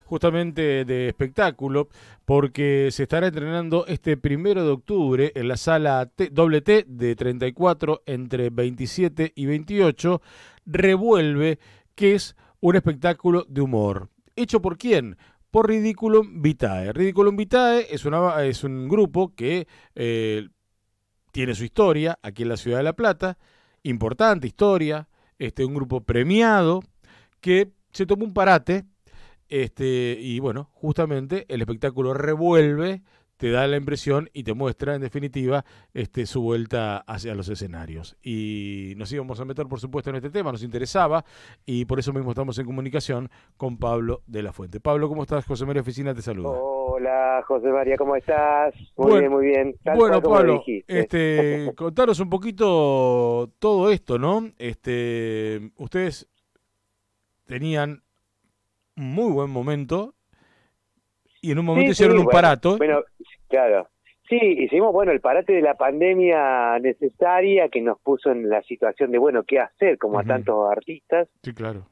justamente de espectáculo, porque se estará estrenando este 1 de octubre en la sala doble T de 34 entre 27 y 28, Revuelve, que es un espectáculo de humor. ¿Hecho por quién? Por Ridiculum Vitae. Ridiculum Vitae es un grupo que tiene su historia aquí en la ciudad de La Plata, importante historia, un grupo premiado que se tomó un parate, y bueno, justamente el espectáculo Revuelve, te da la impresión y te muestra en definitiva su vuelta hacia los escenarios. Y nos íbamos a meter por supuesto en este tema, nos interesaba y por eso mismo estamos en comunicación con Pablo de la Fuente. Pablo, ¿cómo estás? José María Oficina te saluda. Hola José María, ¿cómo estás? Muy bien. Tal bueno, cual como Pablo, lo dijiste. contaros un poquito todo esto, ¿no? Ustedes tenían un muy buen momento y en un momento hicieron un parato. Bueno, claro. Sí, hicimos, el parate de la pandemia necesaria que nos puso en la situación de, qué hacer, como a tantos artistas. Sí, claro.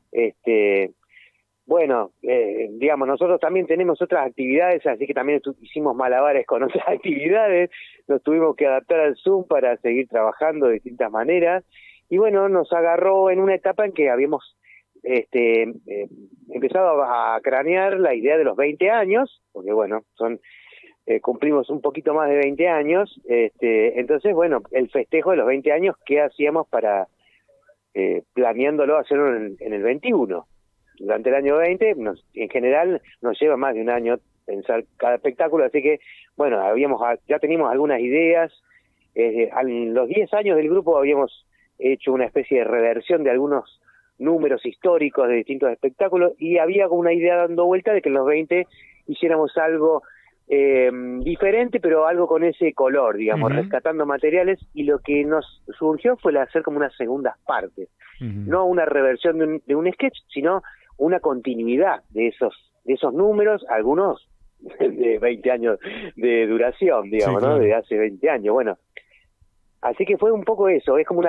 Digamos, nosotros también tenemos otras actividades, así que también hicimos malabares con otras actividades, nos tuvimos que adaptar al Zoom para seguir trabajando de distintas maneras, y nos agarró en una etapa en que habíamos empezado a cranear la idea de los 20 años, porque cumplimos un poquito más de 20 años, entonces el festejo de los 20 años, ¿qué hacíamos para planeándolo hacerlo en el 21? Durante el año 20, en general nos lleva más de un año pensar cada espectáculo, así que ya teníamos algunas ideas. A los 10 años del grupo habíamos hecho una especie de reversión de algunos números históricos de distintos espectáculos y había una idea dando vuelta de que en los 20 hiciéramos algo diferente, pero algo con ese color, digamos, rescatando materiales, y lo que nos surgió fue hacer como unas segundas partes, no una reversión de un sketch, sino una continuidad de esos números, algunos de 20 años de duración, digamos, sí, ¿no? De hace 20 años, así que fue un poco eso, es como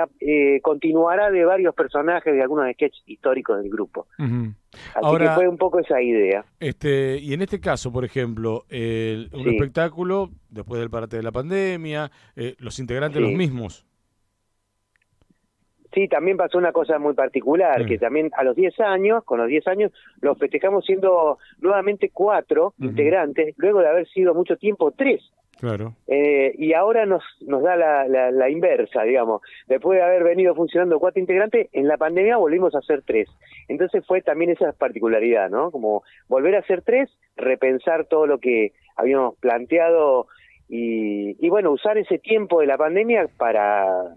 continuará de varios personajes de algunos sketches históricos del grupo. Así que fue un poco esa idea. Y en este caso, por ejemplo, un espectáculo, después del parate de la pandemia, los integrantes los mismos. Sí, también pasó una cosa muy particular, que también con los 10 años, los festejamos siendo nuevamente 4 integrantes, luego de haber sido mucho tiempo 3. Claro. Y ahora nos da la inversa, digamos. Después de haber venido funcionando 4 integrantes, en la pandemia volvimos a ser 3. Entonces fue también esa particularidad, ¿no? Como volver a ser 3, repensar todo lo que habíamos planteado y usar ese tiempo de la pandemia para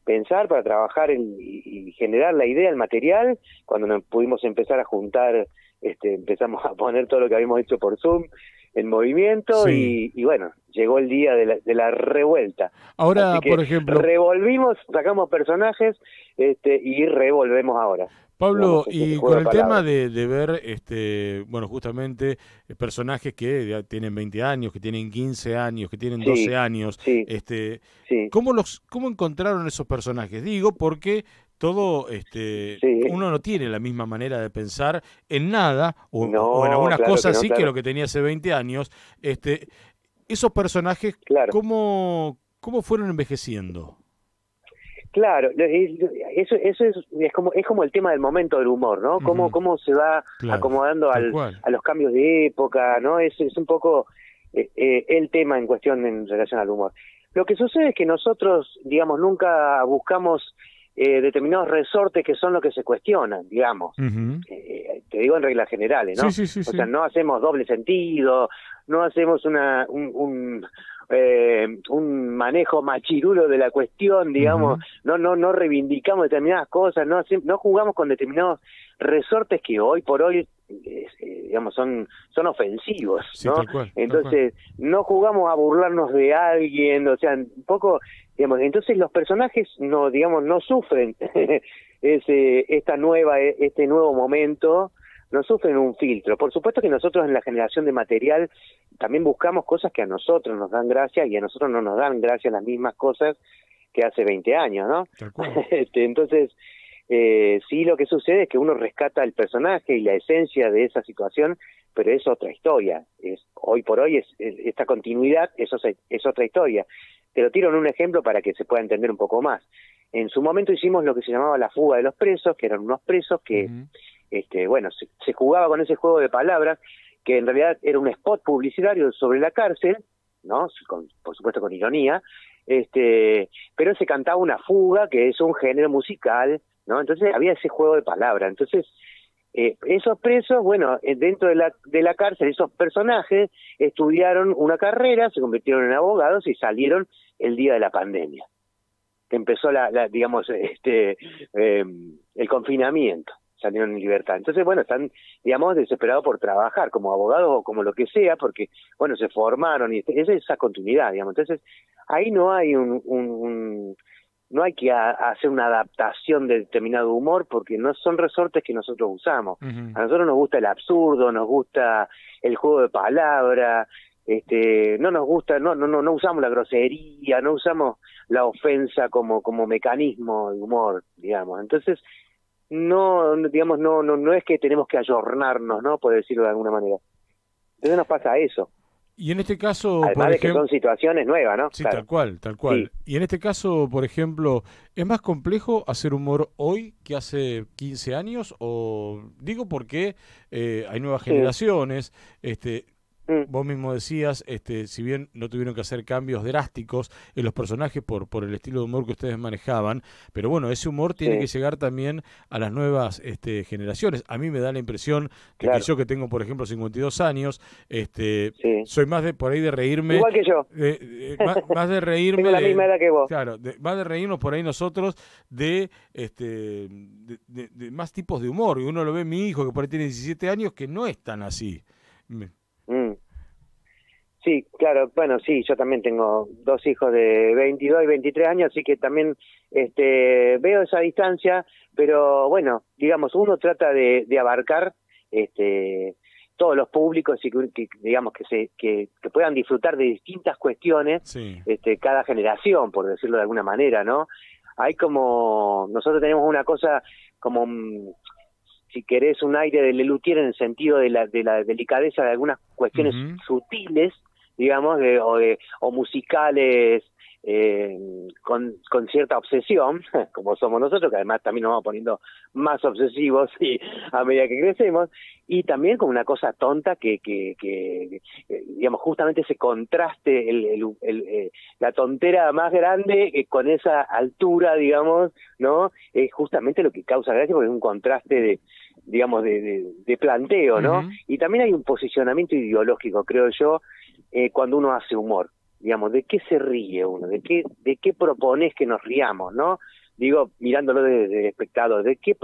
pensar, para trabajar y generar la idea, el material. Cuando nos pudimos empezar a juntar, empezamos a poner todo lo que habíamos hecho por Zoom en movimiento, y llegó el día de la revuelta. Ahora, por ejemplo, revolvimos, sacamos personajes y revolvemos ahora. Pablo, y con el tema de ver, justamente personajes que ya tienen 20 años, que tienen 15 años, que tienen 12 años, ¿cómo encontraron esos personajes? Digo, porque todo, uno no tiene la misma manera de pensar en nada, o en algunas cosas sí que lo que tenía hace 20 años. Esos personajes, ¿cómo fueron envejeciendo? Claro, eso es como el tema del momento del humor, ¿no? Cómo se va acomodando a los cambios de época, ¿no? Es un poco el tema en cuestión en relación al humor. Lo que sucede es que nosotros, digamos, nunca buscamos determinados resortes que son los que se cuestionan, digamos. Te digo en reglas generales, ¿no? Sí. O sea, no hacemos doble sentido, no hacemos un manejo machirulo de la cuestión, digamos, no reivindicamos determinadas cosas, no jugamos con determinados resortes que hoy por hoy digamos son ofensivos, ¿no? Tal cual, entonces no jugamos a burlarnos de alguien, o sea, un poco, digamos, entonces los personajes no sufren este nuevo momento, no sufren un filtro. Por supuesto que nosotros en la generación de material también buscamos cosas que a nosotros nos dan gracia, y a nosotros no nos dan gracia las mismas cosas que hace 20 años, ¿no? Tal cual. Entonces, Sí, lo que sucede es que uno rescata el personaje y la esencia de esa situación, pero es otra historia. Hoy por hoy esta continuidad es otra historia. Te lo tiro en un ejemplo para que se pueda entender un poco más. En su momento hicimos lo que se llamaba la fuga de los presos, que eran unos presos que, bueno, se jugaba con ese juego de palabras, que en realidad era un spot publicitario sobre la cárcel, ¿no? Por supuesto con ironía, pero se cantaba una fuga, que es un género musical, ¿no? Entonces había ese juego de palabras. Entonces, esos presos, bueno, dentro de la cárcel, esos personajes estudiaron una carrera, se convirtieron en abogados y salieron el día de la pandemia. Empezó digamos, el confinamiento, salieron en libertad. Entonces, bueno, están, digamos, desesperados por trabajar como abogados o como lo que sea, porque, bueno, se formaron y es esa continuidad, digamos. Entonces, ahí no hay no hay que hacer una adaptación de determinado humor, porque no son resortes que nosotros usamos. A nosotros nos gusta el absurdo, nos gusta el juego de palabras, no nos gusta, no usamos la grosería, no usamos la ofensa como mecanismo de humor, digamos. Entonces, digamos, no es que tenemos que ayornarnos, ¿no? Por decirlo de alguna manera. Entonces nos pasa eso. Y en este caso, además de que son situaciones nuevas, ¿no? Sí, claro. tal cual. Sí. Y en este caso, por ejemplo, ¿es más complejo hacer humor hoy que hace 15 años? O digo porque hay nuevas generaciones, vos mismo decías, si bien no tuvieron que hacer cambios drásticos en los personajes por el estilo de humor que ustedes manejaban, pero bueno, ese humor tiene que llegar también a las nuevas generaciones. A mí me da la impresión de que yo, que tengo, por ejemplo, 52 años, soy más de por ahí de reírme. Igual que yo. Más de reírme. Tengo la misma edad que vos. Claro, más de reírnos por ahí nosotros de más tipos de humor. Y uno lo ve, mi hijo, que por ahí tiene 17 años, que no es tan así. Sí, claro, bueno, sí, yo también tengo dos hijos de 22 y 23 años, así que también veo esa distancia, pero bueno, digamos, uno trata de abarcar todos los públicos y que digamos que puedan disfrutar de distintas cuestiones, cada generación, por decirlo de alguna manera, ¿no? Hay como, nosotros tenemos una cosa como, si querés, un aire de Lelutier en el sentido de la delicadeza de algunas cuestiones sutiles, digamos, o musicales con cierta obsesión, como somos nosotros, que además también nos vamos poniendo más obsesivos a medida que crecemos, y también con una cosa tonta que digamos, justamente ese contraste, la tontera más grande con esa altura, digamos, ¿no? Es justamente lo que causa gracia, porque es un contraste digamos, de planteo, ¿no? Y también hay un posicionamiento ideológico, creo yo, cuando uno hace humor, digamos, ¿de qué se ríe uno? ¿De qué propones que nos riamos, no? Digo, mirándolo desde el espectador, ¿de qué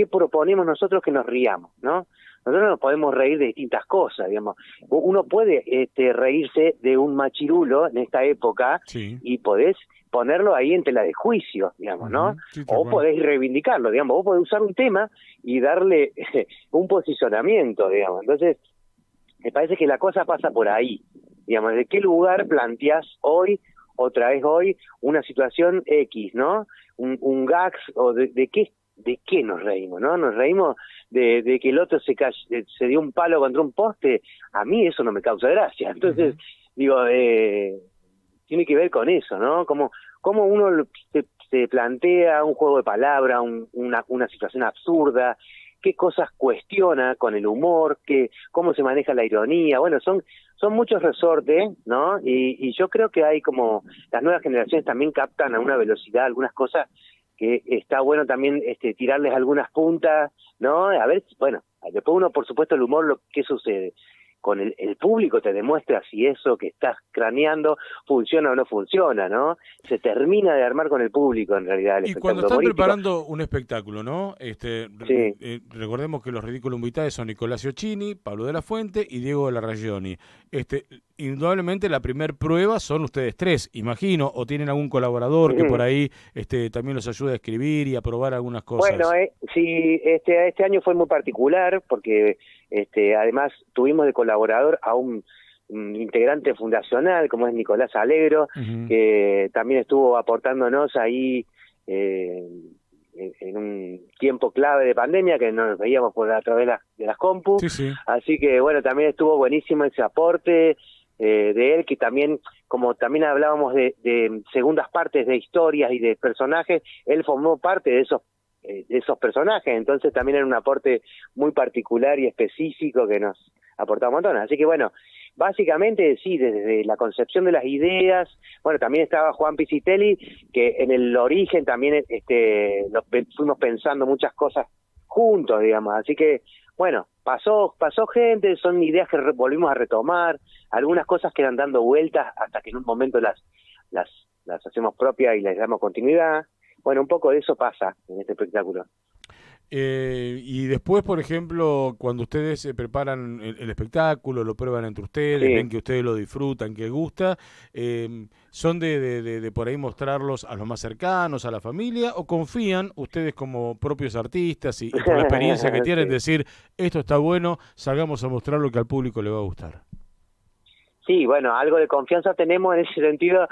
proponemos nosotros que nos riamos, no? Nosotros nos podemos reír de distintas cosas, digamos. Uno puede reírse de un machirulo en esta época y podés ponerlo ahí en tela de juicio, digamos, ¿no? O podés reivindicarlo, digamos. Vos podés usar un tema y darle un posicionamiento, digamos. Entonces, me parece que la cosa pasa por ahí, digamos, ¿de qué lugar planteás hoy, otra vez hoy, una situación X, ¿no? Un gags, o ¿de qué nos reímos, no? Nos reímos de que el otro se dio un palo contra un poste. A mí eso no me causa gracia. Entonces, digo, tiene que ver con eso, ¿no? Como uno se plantea un juego de palabras, una situación absurda, qué cosas cuestiona con el humor, cómo se maneja la ironía. Bueno, son muchos resortes, ¿no? Y yo creo que hay como, las nuevas generaciones también captan a una velocidad algunas cosas que está bueno también tirarles algunas puntas, ¿no? A ver, bueno, después uno, por supuesto, el humor, ¿qué sucede? Con el público te demuestra si eso que estás craneando funciona o no funciona, ¿no? Se termina de armar con el público, en realidad, el y cuando están preparando un espectáculo, ¿no? Recordemos que los ridículos invitados son Nicolás Ciocchini, Pablo de la Fuente y Diego Larragioni. Indudablemente la primer prueba son ustedes tres, imagino, o tienen algún colaborador que por ahí también los ayude a escribir y a probar algunas cosas. Bueno, sí, este año fue muy particular porque además tuvimos de colaborador a un integrante fundacional como es Nicolás Alegro, que también estuvo aportándonos ahí en un tiempo clave de pandemia que no nos veíamos a través de las compu. Sí, sí. Así que bueno, también estuvo buenísimo ese aporte de él, que también, como también hablábamos de segundas partes de historias y de personajes, él formó parte de esos personajes, entonces también era un aporte muy particular y específico que nos aportaba un montón. Así que bueno, básicamente sí, desde la concepción de las ideas, bueno, también estaba Juan Pisitelli, que en el origen también fuimos pensando muchas cosas juntos, digamos, así que bueno, pasó gente, son ideas que volvimos a retomar, algunas cosas quedan dando vueltas hasta que en un momento las hacemos propias y les damos continuidad. Bueno, un poco de eso pasa en este espectáculo. Y después, por ejemplo, cuando ustedes preparan el espectáculo, lo prueban entre ustedes, Sí. ven que ustedes lo disfrutan, que gusta, ¿son de por ahí mostrarlos a los más cercanos, a la familia, o confían ustedes como propios artistas y por la experiencia que tienen, Sí. decir, esto está bueno, salgamos a mostrar lo que al público le va a gustar? Sí, bueno, algo de confianza tenemos en ese sentido,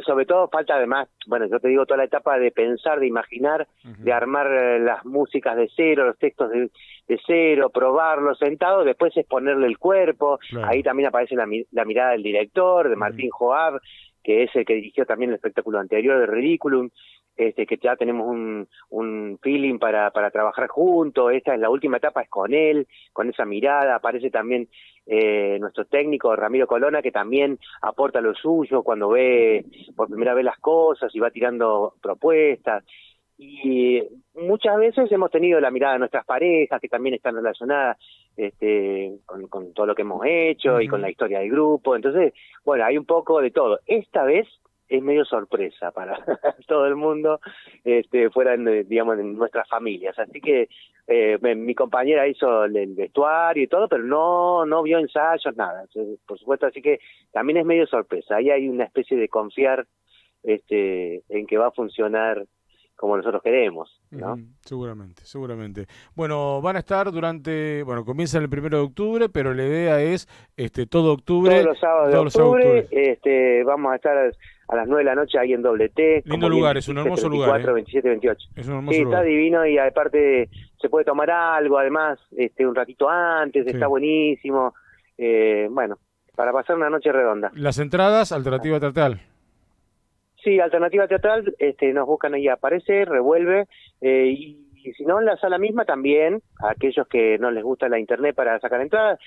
sobre todo falta además, bueno, yo te digo, toda la etapa de pensar, de imaginar, de armar las músicas de cero, los textos de cero, probarlos sentados, después es ponerle el cuerpo, Claro. Ahí también aparece la mirada del director, de Martín Joab, que es el que dirigió también el espectáculo anterior de Ridículum, que ya tenemos un feeling para trabajar juntos. Esta es la última etapa, es con él, con esa mirada. Aparece también nuestro técnico Ramiro Colonna, que también aporta lo suyo cuando ve por primera vez las cosas y va tirando propuestas. Y muchas veces hemos tenido la mirada de nuestras parejas, que también están relacionadas con todo lo que hemos hecho y con la historia del grupo. Entonces, bueno, hay un poco de todo. Esta vez es medio sorpresa para todo el mundo, fuera, digamos, en nuestras familias. Así que mi compañera hizo el vestuario y todo, pero no vio ensayos, nada, por supuesto. Así que también es medio sorpresa. Ahí hay una especie de confiar en que va a funcionar como nosotros queremos, ¿no? Seguramente. Bueno, van a estar comienzan el 1 de octubre, pero la idea es todo octubre. Todos los sábados de octubre, vamos a estar a las 9 de la noche ahí en Doble T. Lindo lugar, es un hermoso 24, lugar. 27, 28. Es un hermoso lugar. Está divino y aparte se puede tomar algo, además, un ratito antes, está buenísimo. Bueno, para pasar una noche redonda. Las entradas, Alternativa Teatral. Sí, Alternativa Teatral, nos buscan ahí, aparece, revuelve, y si no, en la sala misma también, a aquellos que no les gusta la internet para sacar entradas,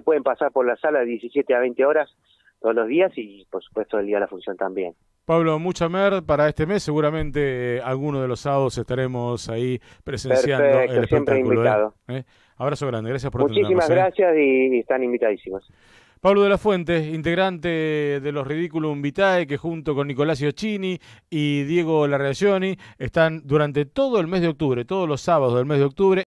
pueden pasar por la sala de 17 a 20 horas todos los días y, por supuesto, el día de la función también. Pablo, mucha mer para este mes, seguramente alguno de los sábados estaremos ahí presenciando el espectáculo. Siempre invitado. Abrazo grande, gracias por atendernos. Muchísimas gracias y están invitadísimos. Pablo de la Fuente, integrante de los Ridículum Vitae, que junto con Nicolás Iocchini y Diego Larreazioni están durante todo el mes de octubre, todos los sábados del mes de octubre,